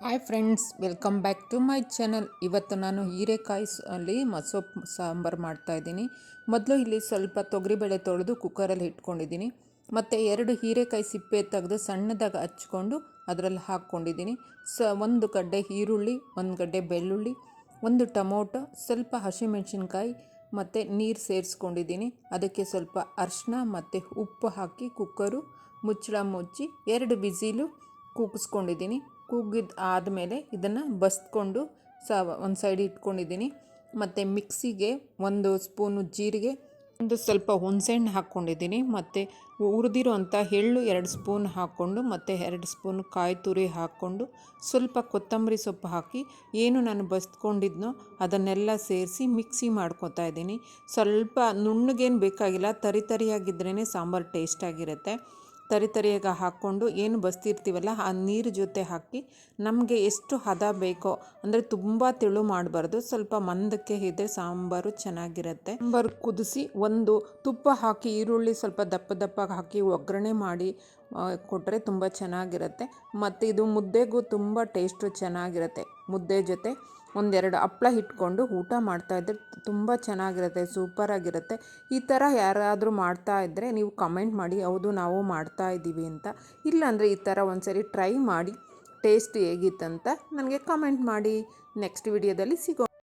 Hi friends, welcome back to my channel. ಇವತ್ತು ನಾನು ಹೀರೆಕಾಯಿ ಅಲ್ಲಿ ಮಸೊಪ್ಪು ಸಾಂಬಾರು ಮಾಡ್ತಾಯಿದ್ದೀನಿ. ಮೊದಲು ಇಲ್ಲಿ ಸ್ವಲ್ಪ ತೊಗರಿಬೇಳೆ ತೊಳೆದು ಕುಕ್ಕರಲ್ಲಿ ಇಟ್ಕೊಂಡಿದ್ದೀನಿ. ಮತ್ತು 2 ಹೀರೆಕಾಯಿ ಸಿಪ್ಪೆ ತೆಗೆದು ಸಣ್ಣದಾಗಿ ಹಚ್ಕೊಂಡು ಅದರಲ್ಲಿ ಹಾಕ್ಕೊಂಡಿದ್ದೀನಿ. ಒಂದು ಗಡ್ಡೆ ಈರುಳ್ಳಿ, ಒಂದು ಗಡ್ಡೆ ಬೆಳ್ಳುಳ್ಳಿ, ಒಂದು ಟೊಮೊಟೊ, ಸ್ವಲ್ಪ ಹಸಿಮೆಣಸಿನ್ಕಾಯಿ ಮತ್ತು ನೀರು ಸೇರಿಸ್ಕೊಂಡಿದ್ದೀನಿ. ಅದಕ್ಕೆ ಸ್ವಲ್ಪ ಅರಿಶಿನ ಮತ್ತು ಉಪ್ಪು ಹಾಕಿ ಕುಕ್ಕರು ಮುಚ್ಚಳ ಮುಚ್ಚಿ 2 ವಿಸಿಲು ಕೂಗಿಸ್ಕೊಂಡಿದ್ದೀನಿ. ಕೂಗಿದ್ದು ಆದಮೇಲೆ ಇದನ್ನು ಬಸ್ಕೊಂಡು ಒಂದು ಸೈಡ್ ಇಟ್ಕೊಂಡಿದ್ದೀನಿ. ಮತ್ತು ಮಿಕ್ಸಿಗೆ 1 ಸ್ಪೂನು ಜೀರಿಗೆ, ಸ್ವಲ್ಪ ಹುಣಸೆಹಣ್ಣು ಹಾಕ್ಕೊಂಡಿದ್ದೀನಿ. ಮತ್ತು ಹುರಿದಿರೋಂಥ ಎಳ್ಳು 2 ಸ್ಪೂನ್ ಹಾಕ್ಕೊಂಡು ಮತ್ತು 2 ಸ್ಪೂನ್ ಕಾಯಿ ತುರಿ ಹಾಕ್ಕೊಂಡು ಸ್ವಲ್ಪ ಕೊತ್ತಂಬರಿ ಸೊಪ್ಪು ಹಾಕಿ ಏನು ನಾನು ಬಸ್ಕೊಂಡಿದ್ನೋ ಅದನ್ನೆಲ್ಲ ಸೇರಿಸಿ ಮಿಕ್ಸಿ ಮಾಡ್ಕೊತಾ ಇದ್ದೀನಿ. ಸ್ವಲ್ಪ ನುಣ್ಣಗೇನು ಬೇಕಾಗಿಲ್ಲ, ತರಿಯಾಗಿದ್ರೇ ಸಾಂಬಾರು ಟೇಸ್ಟಾಗಿರುತ್ತೆ. ತರಿಯಾಗಿ ಹಾಕ್ಕೊಂಡು ಏನು ಬಸ್ತಿರ್ತೀವಲ್ಲ ಆ ನೀರು ಜೊತೆ ಹಾಕಿ ನಮಗೆ ಎಷ್ಟು ಹದ ಬೇಕೋ, ಅಂದರೆ ತುಂಬ ತೆಳು ಮಾಡಬಾರ್ದು, ಸ್ವಲ್ಪ ಮಂದಕ್ಕೆ ಇದ್ದರೆ ಸಾಂಬಾರು ಚೆನ್ನಾಗಿರುತ್ತೆ. ಸಾಂಬಾರು ಕುದಿಸಿ ಒಂದು ತುಪ್ಪ ಹಾಕಿ ಈರುಳ್ಳಿ ಸ್ವಲ್ಪ ದಪ್ಪ ಹಾಕಿ ಒಗ್ಗರಣೆ ಮಾಡಿ ಕೊಟ್ಟರೆ ತುಂಬ ಚೆನ್ನಾಗಿರುತ್ತೆ. ಮತ್ತು ಇದು ಮುದ್ದೆಗೂ ತುಂಬ ಟೇಸ್ಟು ಚೆನ್ನಾಗಿರುತ್ತೆ. ಮುದ್ದೆ ಜೊತೆ 1-2 ಹಪ್ಪಳ ಇಟ್ಕೊಂಡು ಊಟ ಮಾಡ್ತಾಯಿದ್ರೆ ತುಂಬ ಚೆನ್ನಾಗಿರುತ್ತೆ, ಸೂಪರಾಗಿರುತ್ತೆ. ಈ ಥರ ಯಾರಾದರೂ ಮಾಡ್ತಾಯಿದ್ರೆ ನೀವು ಕಮೆಂಟ್ ಮಾಡಿ, ಹೌದು ನಾವು ಮಾಡ್ತಾಯಿದ್ದೀವಿ ಅಂತ. ಇಲ್ಲಾಂದರೆ ಈ ಥರ ಒಂದ್ಸರಿ ಟ್ರೈ ಮಾಡಿ ಟೇಸ್ಟ್ ಹೇಗಿತ್ತಂತ ನನಗೆ ಕಮೆಂಟ್ ಮಾಡಿ. ನೆಕ್ಸ್ಟ್ ವಿಡಿಯೋದಲ್ಲಿ ಸಿಗೋಣ.